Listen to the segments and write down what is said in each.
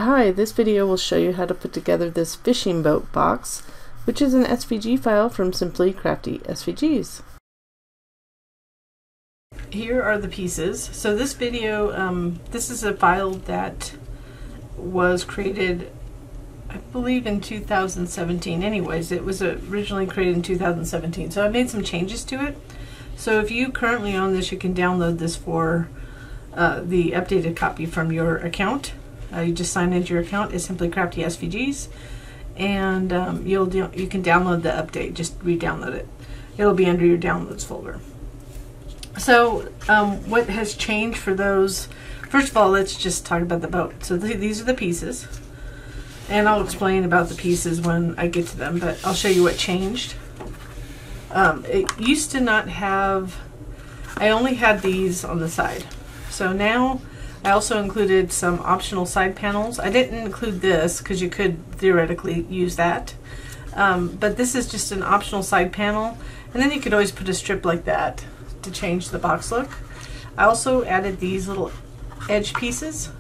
Hi, this video will show you how to put together this fishing boat box, which is an SVG file from Simply Crafty SVGs. Here are the pieces. So this video, this is a file that was created, I believe, in 2017. Anyways, it was originally created in 2017. So I made some changes to it. So if you currently own this, you can download this for the updated copy from your account. You just sign into your account. It's Simply Crafty SVGs, and you can download the update. Just re-download it. It'll be under your downloads folder. So what has changed for those? First of all, let's just talk about the boat. So these are the pieces, and I'll explain about the pieces when I get to them, but I'll show you what changed. It used to not have, I only had these on the side. So now I also included some optional side panels. I didn't include this because you could theoretically use that. But this is just an optional side panel. And then you could always put a strip like that to change the box look. I also added these little edge pieces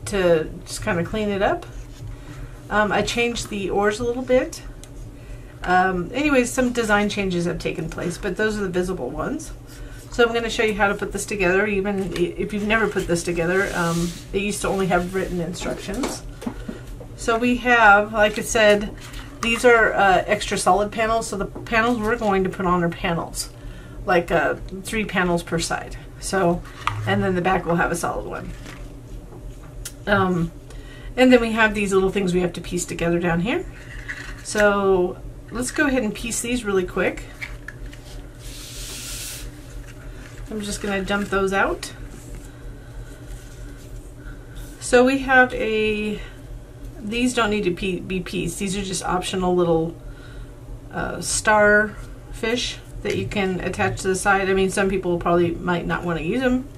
to just kind of clean it up. I changed the oars a little bit. Anyways, some design changes have taken place, but those are the visible ones. So I'm going to show you how to put this together, even if you've never put this together. It used to only have written instructions. So we have, like I said, these are extra solid panels. So the panels we're going to put on are panels, like 3 panels per side. So, and then the back will have a solid one. And then we have these little things we have to piece together down here. So let's go ahead and piece these really quick. I'm just going to dump those out. So we have these don't need to be pieced. These are just optional little star fish that you can attach to the side. I mean, some people probably might not want to use them.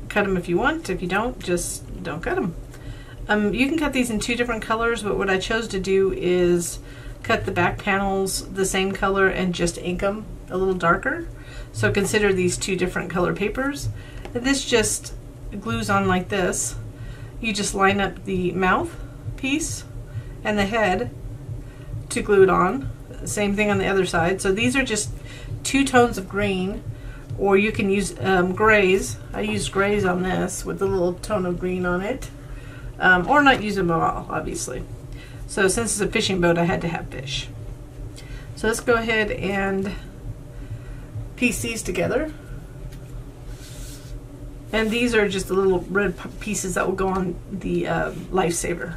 Cut them if you want. If you don't, just don't cut them. You can cut these in 2 different colors, but what I chose to do is cut the back panels the same color and just ink them a little darker. So consider these 2 different color papers. And this just glues on like this. You just line up the mouth piece and the head to glue it on. Same thing on the other side. So these are just 2 tones of green, or you can use grays. I used grays on this with a little tone of green on it. Or not use them at all, obviously. So since it's a fishing boat, I had to have fish. So let's go ahead and piece these together. And these are just the little red pieces that will go on the Lifesaver.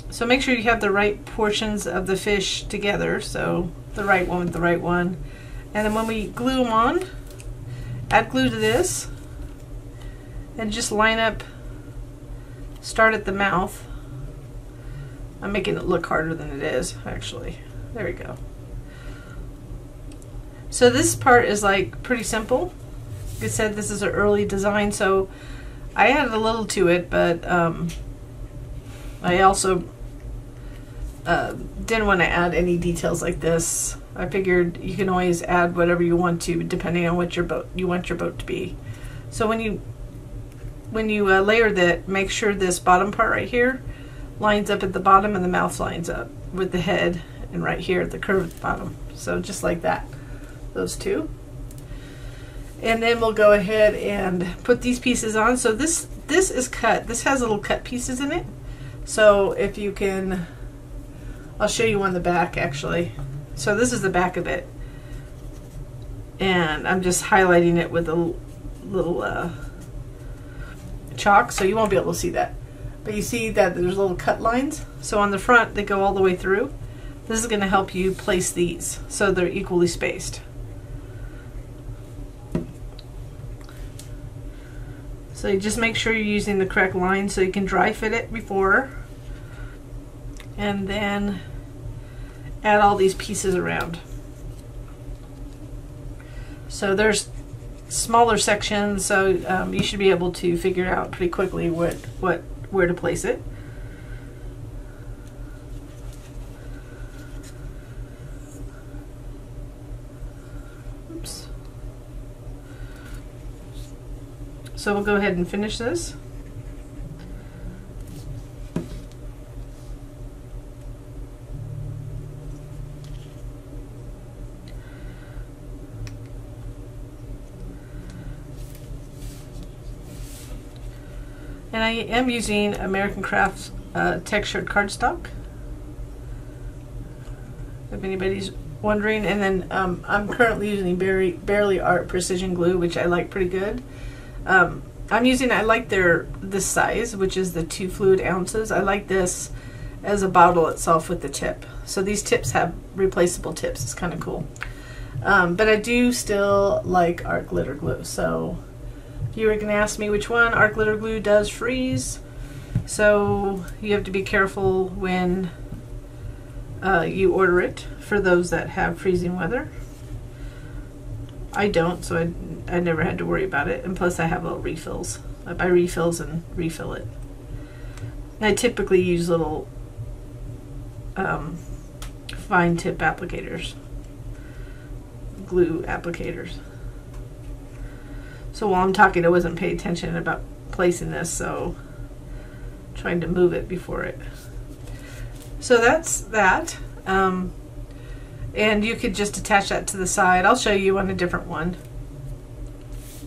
So make sure you have the right portions of the fish together. So the right one with the right one. And then when we glue them on, add glue to this and just line up, start at the mouth. I'm making it look harder than it is, actually. There we go. So this part is like pretty simple. Like I said, this is an early design, so I added a little to it, but I also didn't want to add any details like this. I figured you can always add whatever you want to, depending on what you want your boat to be. So when you layer that, make sure this bottom part right here lines up at the bottom and the mouth lines up with the head, and right here at the curve at the bottom. So just like that, those 2. And then we'll go ahead and put these pieces on. So this is cut. This has little cut pieces in it. So if you can, I'll show you on the back actually. So this is the back of it. And I'm just highlighting it with a little chalk, so you won't be able to see that. But you see that there's little cut lines. So on the front, they go all the way through. This is going to help you place these so they're equally spaced. So you just make sure you're using the correct line so you can dry fit it before. And then add all these pieces around. So there's smaller sections, so you should be able to figure out pretty quickly where to place it. Oops. So we'll go ahead and finish this. And I am using American Crafts textured cardstock, if anybody's wondering. And then I'm currently using Barely Art Precision Glue, which I like pretty good. I like this size, which is the 2 fluid ounces. I like this as a bottle itself with the tip. So these tips have replaceable tips. It's kind of cool. But I do still like art glitter glue. So if you were going to ask me which one, art glitter glue does freeze. So you have to be careful when you order it for those that have freezing weather. I don't, so I never had to worry about it. And plus I have little refills. I buy refills and refill it. And I typically use little fine tip applicators, glue applicators. So while I'm talking, I wasn't paying attention about placing this, so I'm trying to move it before it. So that's that. And you could just attach that to the side. I'll show you on a different one.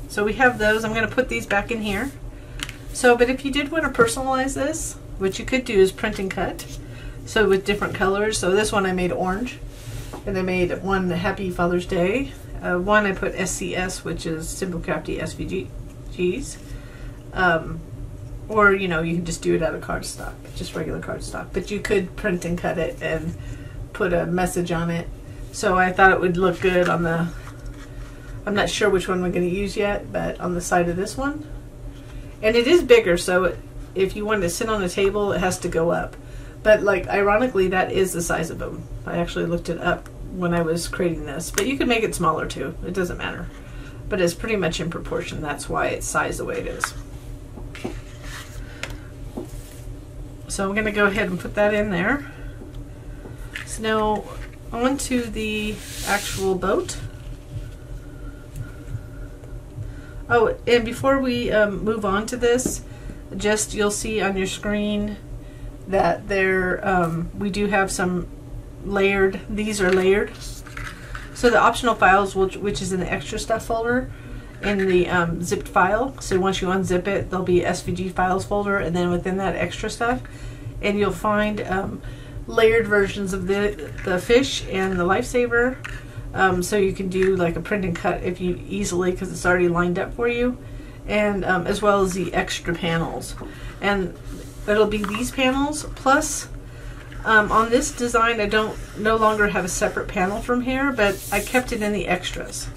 So we have those. I'm going to put these back in here. So, but if you did want to personalize this, what you could do is print and cut. So with different colors. So this one I made orange. And I made one Happy Father's Day. One I put SCS, which is Simple Crafty SVGs. Or, you know, you can just do it out of cardstock, just regular cardstock. But you could print and cut it and put a message on it. So I thought it would look good on the, I'm not sure which one we're going to use yet, but on the side of this one. And it is bigger, so if you want to sit on a table, it has to go up. But like, ironically, that is the size of them. I actually looked it up when I was creating this, but you can make it smaller too. It doesn't matter. But it's pretty much in proportion. That's why it's sized the way it is. So I'm going to go ahead and put that in there. So now on to the actual boat. Oh, and before we move on to this, just you'll see on your screen that there we do have some layered, these are layered. So the optional files, which is in the extra stuff folder in the zipped file. So once you unzip it, there'll be SVG files folder, and then within that extra stuff, and you'll find layered versions of the fish and the Lifesaver. So you can do like a print and cut if you easily, because it's already lined up for you, and as well as the extra panels. And it'll be these panels plus on this design I no longer have a separate panel from here, but I kept it in the extras.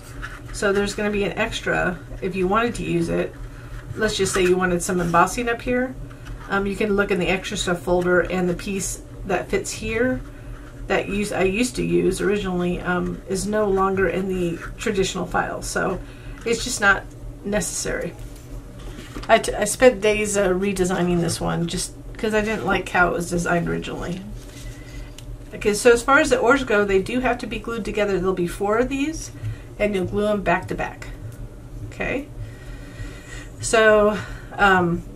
So there's going to be an extra if you wanted to use it. Let's just say you wanted some embossing up here. You can look in the extra stuff folder, and the piece that fits here that I used to use originally is no longer in the traditional file, so it's just not necessary. I spent days redesigning this one just because I didn't like how it was designed originally. Okay, so as far as the oars go, they do have to be glued together. There'll be 4 of these, and you'll glue them back to back. Okay, so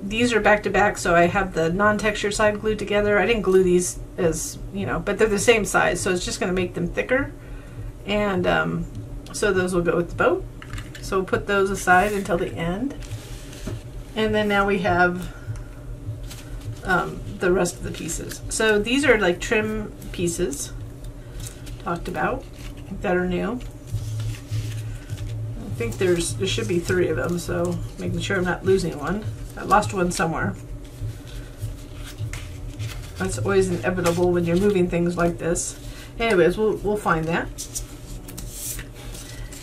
these are back to back, so I have the non-textured side glued together. I didn't glue these as, you know, but they're the same size, so it's just going to make them thicker. And so those will go with the boat. So we'll put those aside until the end. And then now we have the rest of the pieces. So these are like trim pieces talked about that are new. I think there should be 3 of them, so making sure I'm not losing one. I lost one somewhere. That's always inevitable when you're moving things like this. Anyways, we'll find that.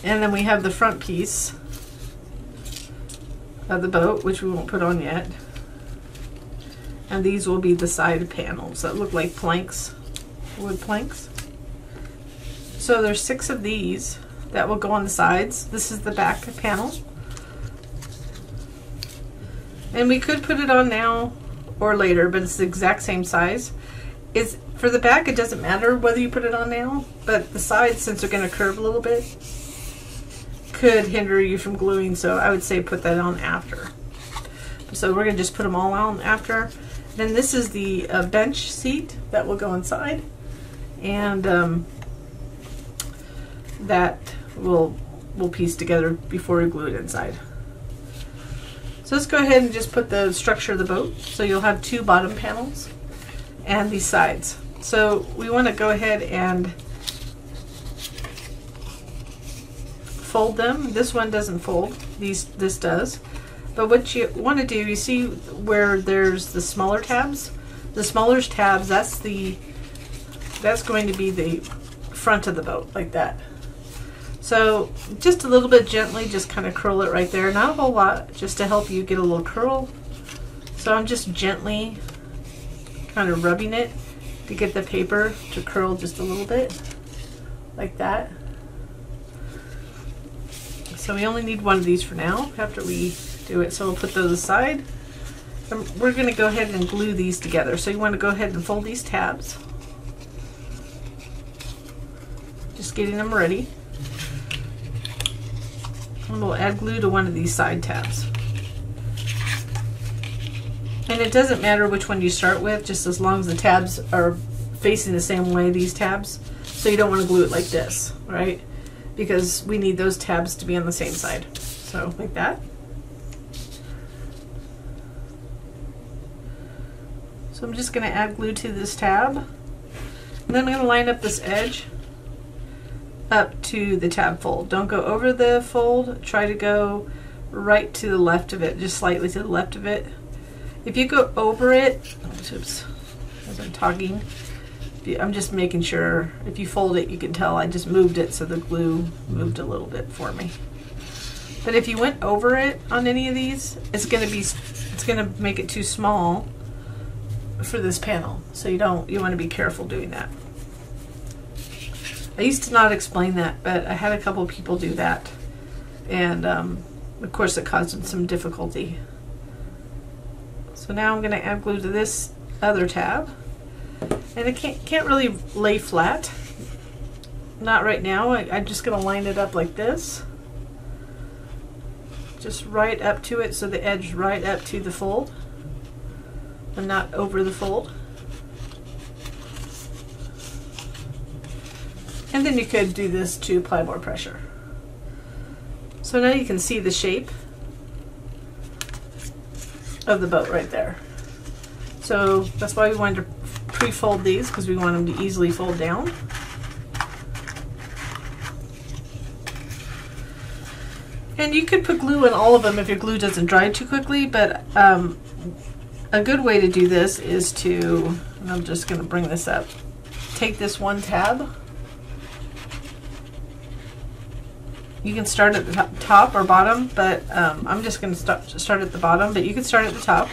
And then we have the front piece of the boat, which we won't put on yet. And these will be the side panels that look like planks, wood planks. So there's 6 of these that will go on the sides. This is the back panel. And we could put it on now or later, but it's the exact same size. For the back, it doesn't matter whether you put it on now, but the sides, since they're going to curve a little bit, could hinder you from gluing, so I would say put that on after. So we're going to just put them all on after. Then this is the bench seat that will go inside, and that we'll piece together before we glue it inside. So let's go ahead and just put the structure of the boat. So you'll have two bottom panels and these sides. So we want to go ahead and fold them. This one doesn't fold. This does. But what you want to do, you see where there's the smaller tabs? The smaller tabs, that's going to be the front of the boat, like that. So just a little bit gently, just kind of curl it right there. Not a whole lot, just to help you get a little curl. So I'm just gently kind of rubbing it to get the paper to curl just a little bit, like that. So we only need one of these for now after we do it. So we'll put those aside. And we're going to go ahead and glue these together. So you want to go ahead and fold these tabs. Just getting them ready. And we'll add glue to one of these side tabs. And it doesn't matter which one you start with, just as long as the tabs are facing the same way, these tabs. So you don't want to glue it like this, right? Because we need those tabs to be on the same side. So like that. So I'm just going to add glue to this tab. And then I'm going to line up this edge up to the tab fold. Don't go over the fold. Try to go right to the left of it, just slightly to the left of it. If you go over it, oops, as I'm talking, I'm just making sure, if you fold it, you can tell I just moved it so the glue moved a little bit for me. But if you went over it on any of these, it's going to make it too small for this panel. So you want to be careful doing that. I used to not explain that, but I had a couple of people do that, and of course it caused some difficulty. So now I'm going to add glue to this other tab, and it can't really lay flat, not right now. I'm just going to line it up like this, just right up to it, so the edge right up to the fold and not over the fold. And then you could do this to apply more pressure. So now you can see the shape of the boat right there. So that's why we wanted to pre-fold these, because we want them to easily fold down. And you could put glue in all of them if your glue doesn't dry too quickly, but a good way to do this is to, and I'm just going to bring this up, take this one tab. You can start at the top or bottom, but I'm just going to start at the bottom, but you can start at the top.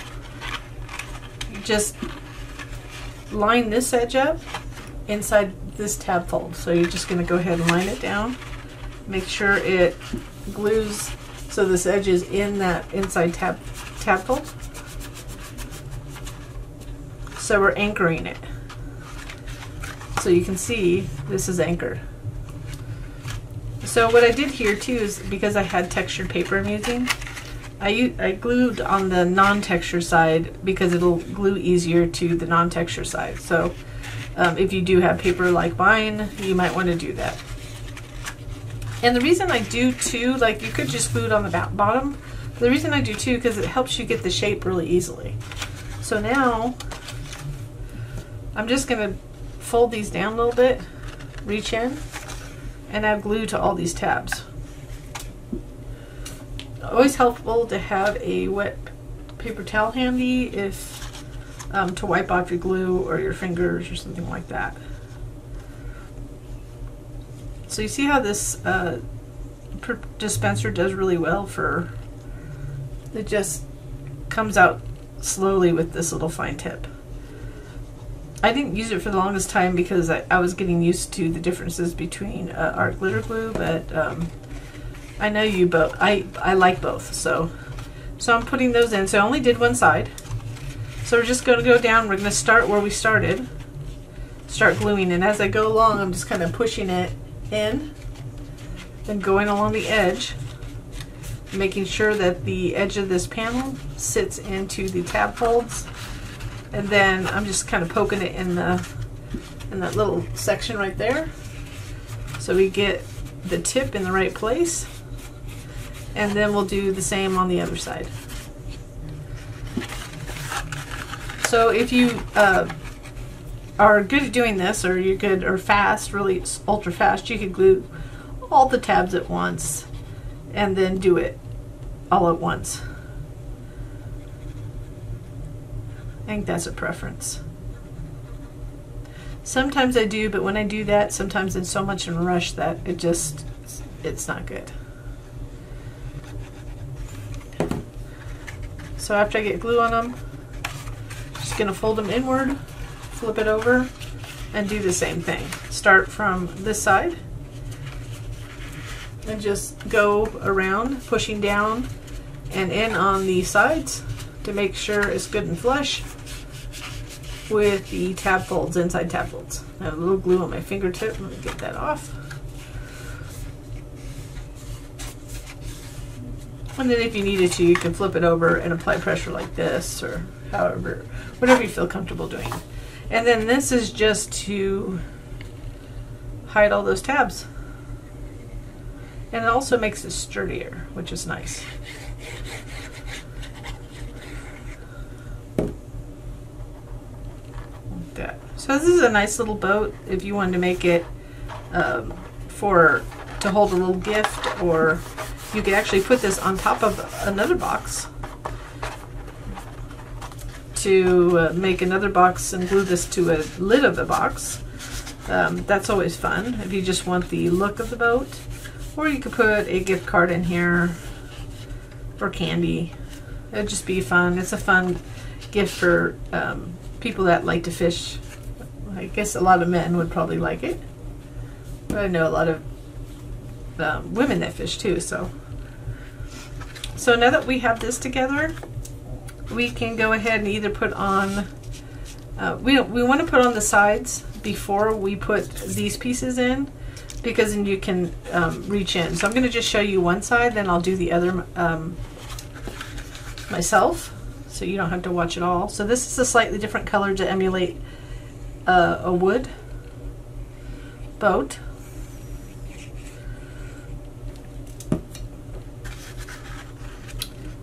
Just line this edge up inside this tab fold. So you're just going to go ahead and line it down. Make sure it glues so this edge is in that inside tab fold. So we're anchoring it. So you can see this is anchored. So what I did here too is, because I had textured paper I'm using, I glued on the non-texture side because it'll glue easier to the non-texture side. So if you do have paper like mine, you might want to do that. And the reason I do too, like you could just glue it on the bottom, but the reason I do too, because it helps you get the shape really easily. So now I'm just going to fold these down a little bit, reach in, and add glue to all these tabs. Always helpful to have a wet paper towel handy if to wipe off your glue or your fingers or something like that. So you see how this dispenser does really well for, it just comes out slowly with this little fine tip. I didn't use it for the longest time because I was getting used to the differences between art glitter glue, but I know you both, I like both, so I'm putting those in. So I only did one side. So we're just going to go down, we're going to start where we started, start gluing, and as I go along I'm just kind of pushing it in, then going along the edge, making sure that the edge of this panel sits into the tab folds. And then I'm just kind of poking it in that little section right there, so we get the tip in the right place. And then we'll do the same on the other side. So if you are good at doing this, or you're good or fast, really ultra fast, you could glue all the tabs at once and then do it all at once. I think that's a preference. Sometimes I do, but when I do that, sometimes I'm so much in a rush that it's not good. So after I get glue on them, just gonna fold them inward, flip it over, and do the same thing. Start from this side and just go around, pushing down and in on the sides to make sure it's good and flush with the tab folds, inside tab folds. I have a little glue on my fingertip. Let me get that off. And then if you needed to, you can flip it over and apply pressure like this, or however, whatever you feel comfortable doing. And then this is just to hide all those tabs. And it also makes it sturdier, which is nice. That. So this is a nice little boat if you wanted to make it to hold a little gift, or you could actually put this on top of another box to make another box and glue this to a lid of the box. That's always fun if you just want the look of the boat. Or you could put a gift card in here or candy. It'd just be fun. It's a fun gift for people that like to fish. I guess a lot of men would probably like it, but I know a lot of women that fish too. So now that we have this together, we can go ahead and either put on, we want to put on the sides before we put these pieces in, because then you can reach in. So I'm going to just show you one side, then I'll do the other myself, so you don't have to watch it all. So this is a slightly different color to emulate a wood boat.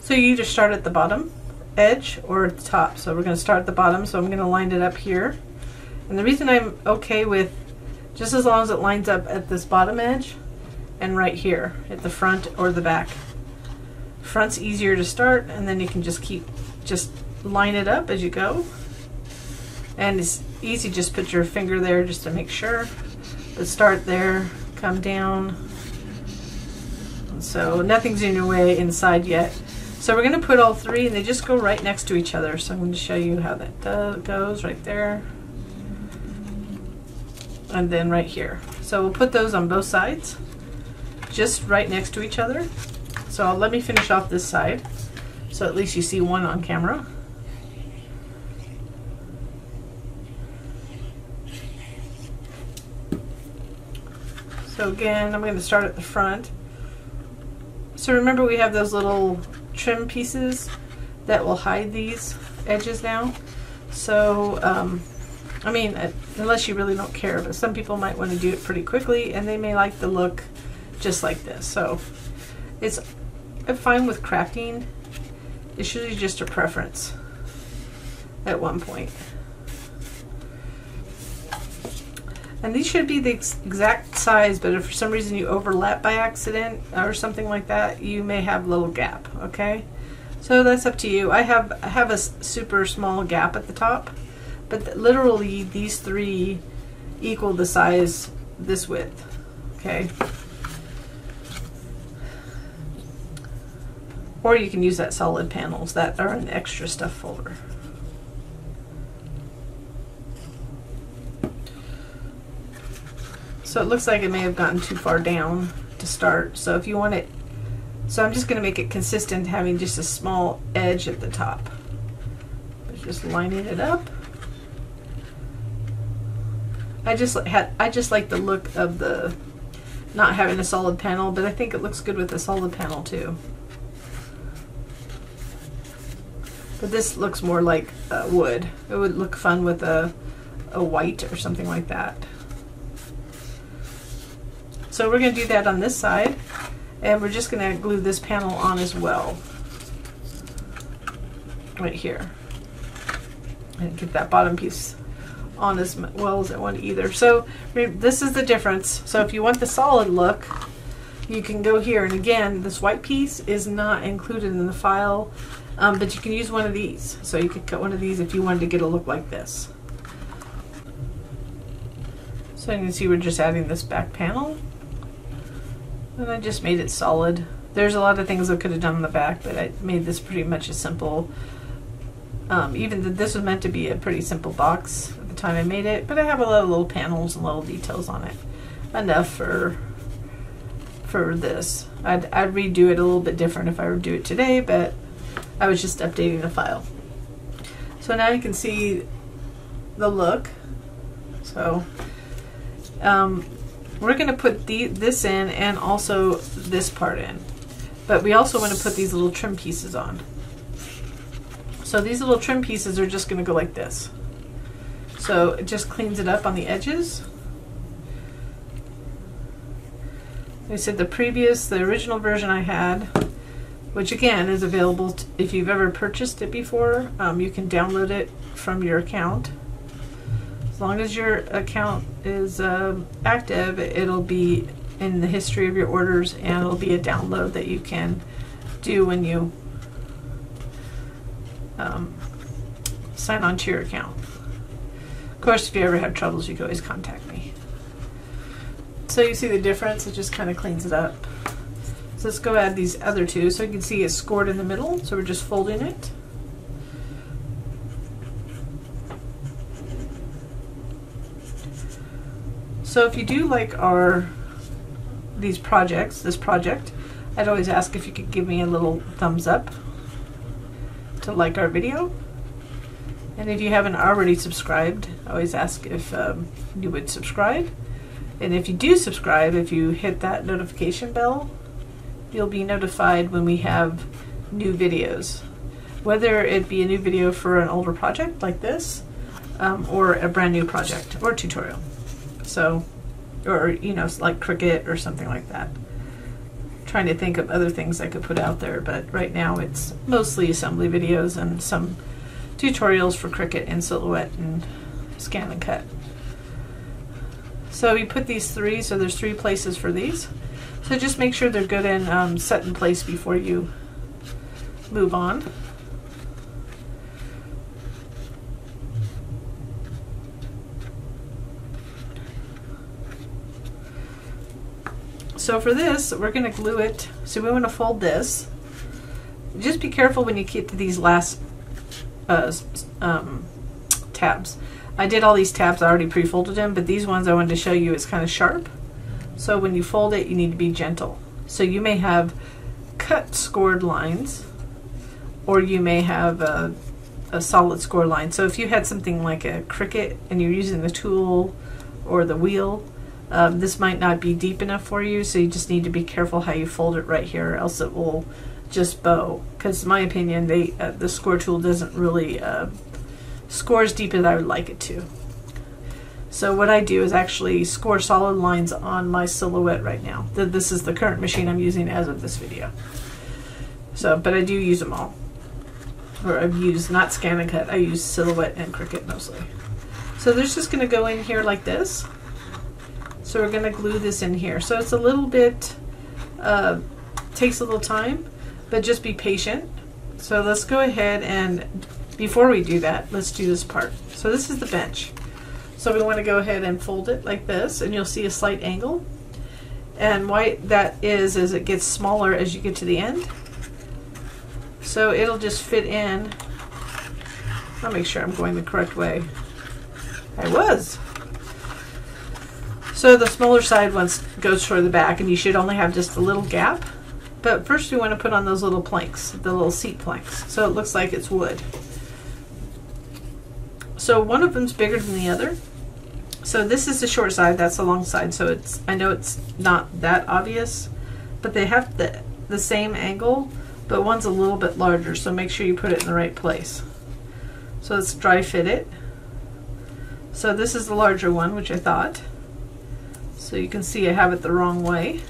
So you either start at the bottom edge or at the top. So we're going to start at the bottom, so I'm going to line it up here. And the reason I'm okay with just as long as it lines up at this bottom edge and right here at the front or the back. Front's easier to start, and then you can just line it up as you go. And it's easy, just put your finger there just to make sure. But start there, come down. So nothing's in your way inside yet. So we're going to put all three, and they just go right next to each other. So I'm going to show you how that goes right there. And then right here. So we'll put those on both sides, just right next to each other. So let me finish off this side, so at least you see one on camera. So again, I'm going to start at the front. So remember, we have those little trim pieces that will hide these edges now. So I mean, unless you really don't care, but some people might want to do it pretty quickly, and they may like the look just like this. So it's fine with crafting. It's usually just a preference at one point. And these should be the exact size, but if for some reason you overlap by accident or something like that, you may have a little gap, okay? So that's up to you. I have a super small gap at the top, but literally these three equal the size, this width, okay? Or you can use that solid panels that are in the extra stuff folder. So it looks like it may have gotten too far down to start. So if you want it, so I'm just going to make it consistent, having just a small edge at the top. Just lining it up. I just like the look of the not having a solid panel, but I think it looks good with a solid panel too. But this looks more like wood. It would look fun with a white or something like that. So we're going to do that on this side, and we're just going to glue this panel on as well, right here. didn't get that bottom piece on as well as I want either. So this is the difference. So if you want the solid look, you can go here, and again, this white piece is not included in the file, but you can use one of these. So you could cut one of these if you wanted to get a look like this. So you can see we're just adding this back panel, and I just made it solid. There's a lot of things I could have done on the back, but I made this pretty much a simple, even this was meant to be a pretty simple box at the time I made it, but I have a lot of little panels and little details on it. Enough for this. I'd redo it a little bit different if I were to do it today, but I was just updating the file. So now you can see the look. So we're going to put this in and also this part in, but we also want to put these little trim pieces on. So these little trim pieces are just going to go like this. So it just cleans it up on the edges. I said the original version I had, which again is available if you've ever purchased it before, you can download it from your account. As long as your account is active, it'll be in the history of your orders, and it'll be a download that you can do when you sign on to your account. Of course, if you ever have troubles, you can always contact me. So you see the difference, it just kind of cleans it up. So let's go add these other two. So you can see it's scored in the middle, so we're just folding it. So if you do like this project, I'd always ask if you could give me a little thumbs up to like our video. And if you haven't already subscribed, I always ask if you would subscribe. And if you do subscribe, if you hit that notification bell, you'll be notified when we have new videos. Whether it be a new video for an older project like this, or a brand new project or tutorial. So, or like Cricut or something like that. Trying to think of other things I could put out there, but right now it's mostly assembly videos and some tutorials for Cricut and Silhouette and Scan and Cut. So we put these three, so there's 3 places for these. So just make sure they're good and set in place before you move on. So for this, we're going to glue it. So we want to fold this. Just be careful when you get to these last tabs. I did all these tabs, I already pre-folded them, but these ones I wanted to show you is kind of sharp. So when you fold it, you need to be gentle. So you may have cut scored lines, or you may have a solid score line. So if you had something like a Cricut and you're using the tool or the wheel, this might not be deep enough for you, so you just need to be careful how you fold it right here, or else it will just bow. Because in my opinion, the score tool doesn't really score as deep as I would like it to. So what I do is actually score solid lines on my Silhouette right now. This is the current machine I'm using as of this video. So, but I do use them all. Or I've used, not Scan and Cut, I use Silhouette and Cricut mostly. So there's just going to go in here like this. So we're going to glue this in here. So it's a little bit, takes a little time, but just be patient. So let's go ahead and, before we do that, let's do this part. So this is the bench. So we want to go ahead and fold it like this, and you'll see a slight angle. And why that is it gets smaller as you get to the end. So it'll just fit in. I'll make sure I'm going the correct way. I was. So the smaller side goes toward the back, and you should only have just a little gap. But first we want to put on those little planks, the little seat planks, so it looks like it's wood. So one of them's bigger than the other. So this is the short side, that's the long side, so I know it's not that obvious, but they have the same angle, but one's a little bit larger, so make sure you put it in the right place. So let's dry fit it. So this is the larger one, which I thought. So you can see I have it the wrong way.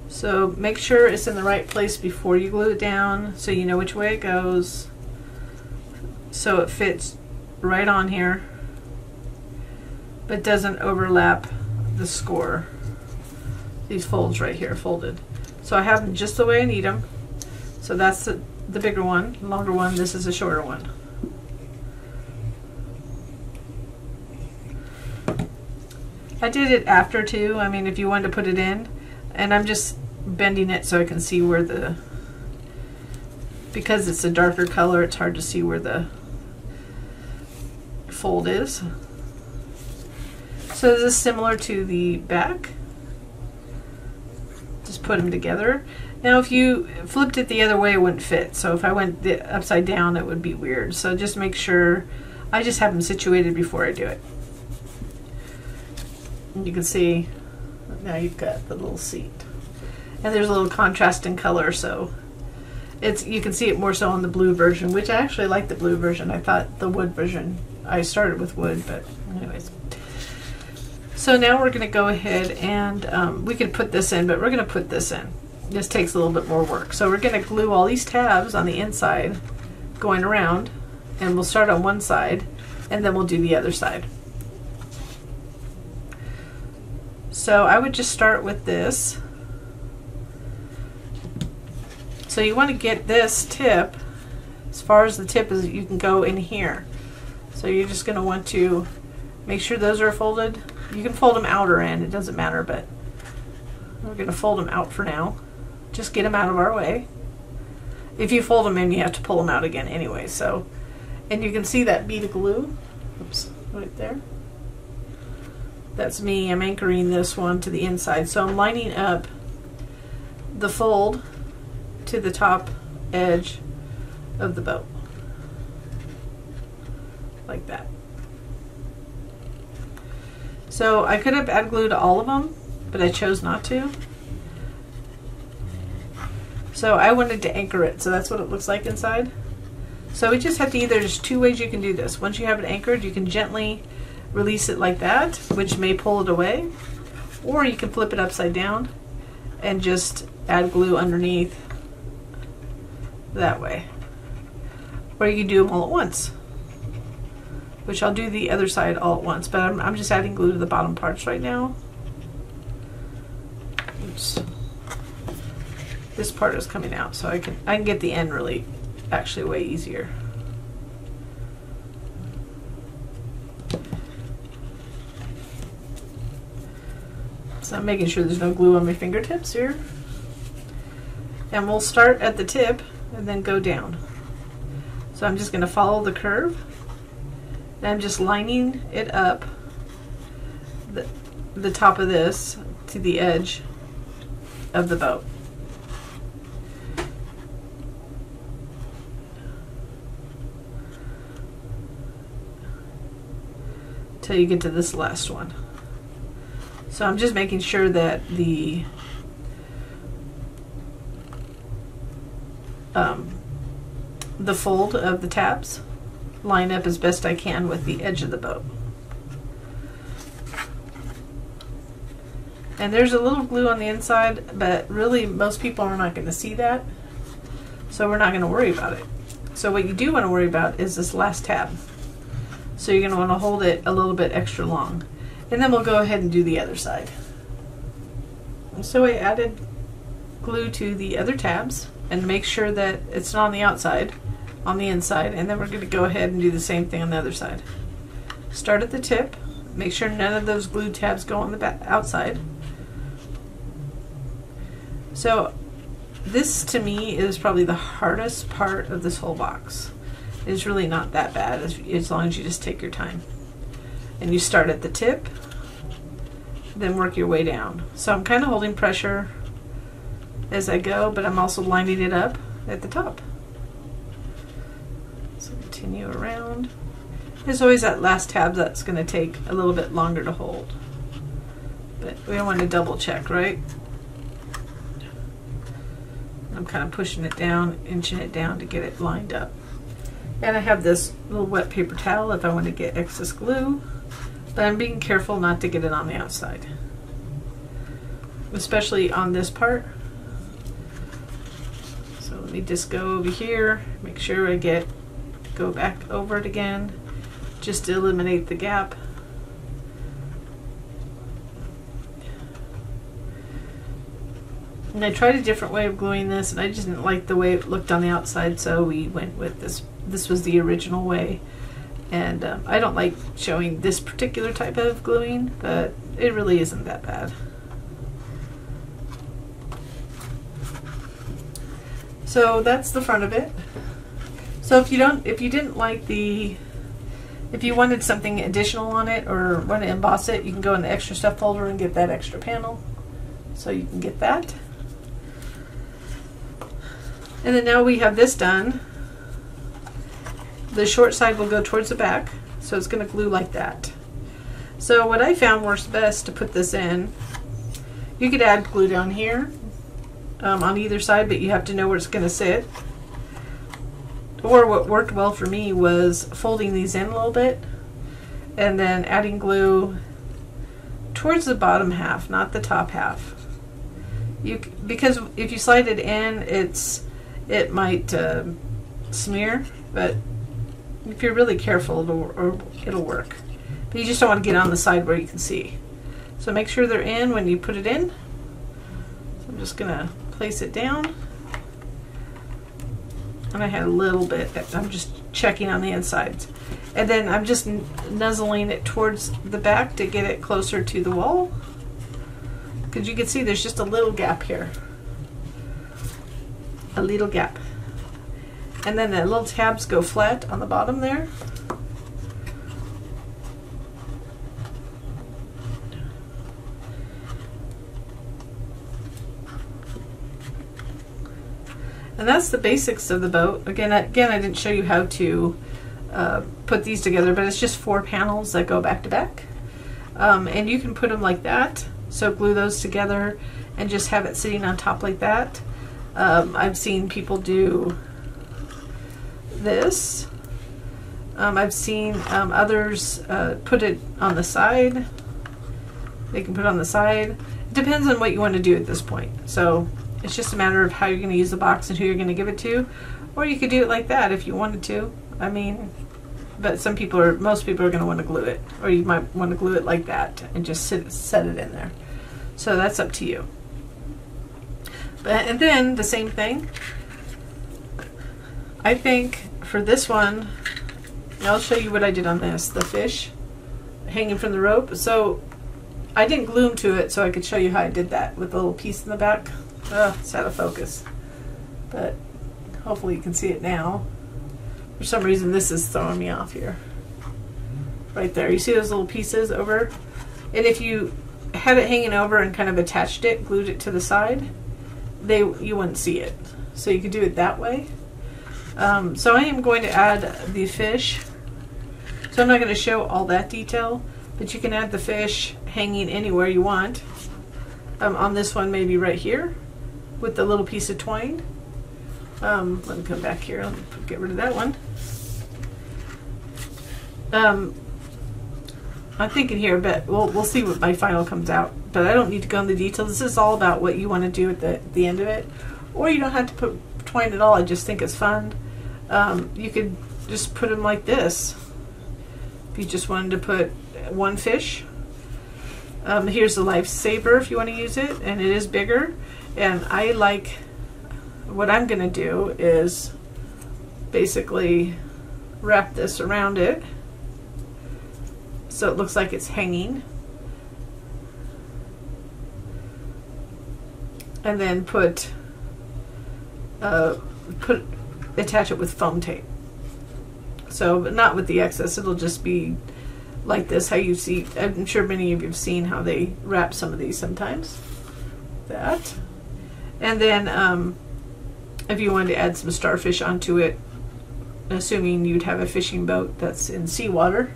So make sure it's in the right place before you glue it down, so you know which way it goes. so it fits right on here, but doesn't overlap the score. These folds right here folded. So I have them just the way I need them. So that's the bigger one, longer one. This is a shorter one. I did it after too. I mean, if you wanted to put it in, and I'm just bending it so I can see where because it's a darker color, it's hard to see where the fold is. So this is similar to the back. Just put them together. Now if you flipped it the other way, it wouldn't fit. So if I went upside down, it would be weird. So just make sure, I just have them situated before I do it. You can see now you've got the little seat, and there's a little contrast in color, so you can see it more so on the blue version, which I actually like the blue version. I thought the wood version, I started with wood, but anyways. So now we're going to go ahead and we could put this in, but we're going to put this in. This takes a little bit more work. So we're going to glue all these tabs on the inside going around, and we'll start on one side and then we'll do the other side. So I would just start with this. So you want to get this tip, as far as the tip as you can go in here. So you're just going to want to make sure those are folded. You can fold them out or in, it doesn't matter, but we're going to fold them out for now. Just get them out of our way. If you fold them in, you have to pull them out again anyway. So, and you can see that bead of glue, oops, right there. That's me. I'm anchoring this one to the inside. So I'm lining up the fold to the top edge of the boat. Like that. So I could have added glue to all of them, but I chose not to. So I wanted to anchor it, so that's what it looks like inside. So we just have to there's two ways you can do this. Once you have it anchored, you can gently release it like that, which may pull it away, or you can flip it upside down and just add glue underneath that way. Or you can do them all at once, which I'll do the other side all at once, but I'm just adding glue to the bottom parts right now. Oops. This part is coming out, so I can get the end really actually way easier. So I'm making sure there's no glue on my fingertips here. And we'll start at the tip and then go down. So I'm just going to follow the curve. And I'm just lining it up, the top of this to the edge of the boat. Till you get to this last one. So I'm just making sure that the fold of the tabs line up as best I can with the edge of the boat. And there's a little glue on the inside, but really most people are not going to see that, so we're not going to worry about it. So what you do want to worry about is this last tab. So you're going to want to hold it a little bit extra long. And then we'll go ahead and do the other side. So I added glue to the other tabs and make sure that it's not on the outside, on the inside, and then we're going to go ahead and do the same thing on the other side. Start at the tip, make sure none of those glue tabs go on the outside. So this to me is probably the hardest part of this whole box. It's really not that bad as long as you just take your time. And you start at the tip, then work your way down. So I'm kind of holding pressure as I go, but I'm also lining it up at the top. So continue around. There's always that last tab that's going to take a little bit longer to hold. But we don't want to double check, right? I'm kind of pushing it down, inching it down to get it lined up. And I have this little wet paper towel if I want to get excess glue, but I'm being careful not to get it on the outside, especially on this part. So let me just go over here, make sure I get go back over it again just to eliminate the gap. And I tried a different way of gluing this, and I just didn't like the way it looked on the outside, so we went with this. This was the original way. And I don't like showing this particular type of gluing, but it really isn't that bad. So that's the front of it. So if you didn't like if you wanted something additional on it or want to emboss it, you can go in the extra stuff folder and get that extra panel. So you can get that. And then now we have this done. The short side will go towards the back, so it's going to glue like that. So what I found works best to put this in, you could add glue down here on either side, but you have to know where it's going to sit. Or what worked well for me was folding these in a little bit and then adding glue towards the bottom half, not the top half. Because if you slide it in, it might smear, but if you're really careful, it'll work. But you just don't want to get on the side where you can see. So make sure they're in when you put it in. So I'm just gonna place it down. And I had a little bit that I'm just checking on the insides. And then I'm just nuzzling it towards the back to get it closer to the wall. Because you can see there's just a little gap here. A little gap. And then the little tabs go flat on the bottom there. And that's the basics of the boat. Again, I didn't show you how to put these together, but it's just 4 panels that go back to back. And you can put them like that. So glue those together and just have it sitting on top like that. I've seen people do this. I've seen others put it on the side. They can put it on the side. It depends on what you want to do at this point. So it's just a matter of how you're going to use the box and who you're going to give it to. Or you could do it like that if you wanted to. I mean, but most people are going to want to glue it. Or you might want to glue it like that and just set it in there. So that's up to you. And then the same thing. I think for this one, I'll show you what I did on this. The fish hanging from the rope. So I didn't glue them to it so I could show you how I did that with a little piece in the back. It's out of focus. But hopefully you can see it now. For some reason this is throwing me off here. Right there. You see those little pieces over? And if you had it hanging over and kind of attached it, glued it to the side, you wouldn't see it. So you could do it that way. So I am going to add the fish. So I'm not going to show all that detail, but you can add the fish hanging anywhere you want. On this one, maybe right here with the little piece of twine. Let me come back here. Let me get rid of that one. I'm thinking here, but we'll see what my final comes out. But I don't need to go into the details. This is all about what you want to do at the end of it. Or you don't have to put twine at all. I just think it's fun. You could just put them like this. If you just wanted to put one fish. Here's the Lifesaver if you want to use it, and it is bigger. And I like, what I'm going to do is basically wrap this around it so it looks like it's hanging. And then attach it with foam tape. So, but not with the excess, it'll just be like this, how you see. I'm sure many of you have seen how they wrap some of these sometimes. That. And then if you wanted to add some starfish onto it, assuming you'd have a fishing boat that's in seawater.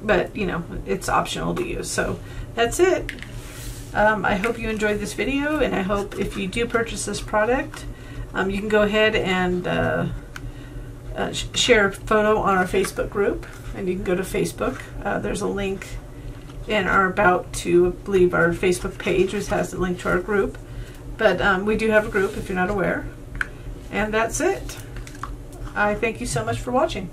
But you know, it's optional to use. So that's it. I hope you enjoyed this video, and I hope if you do purchase this product, you can go ahead and share a photo on our Facebook group, and you can go to Facebook. There's a link in our about to, I believe, our Facebook page, which has the link to our group. But we do have a group if you're not aware. And that's it. I thank you so much for watching.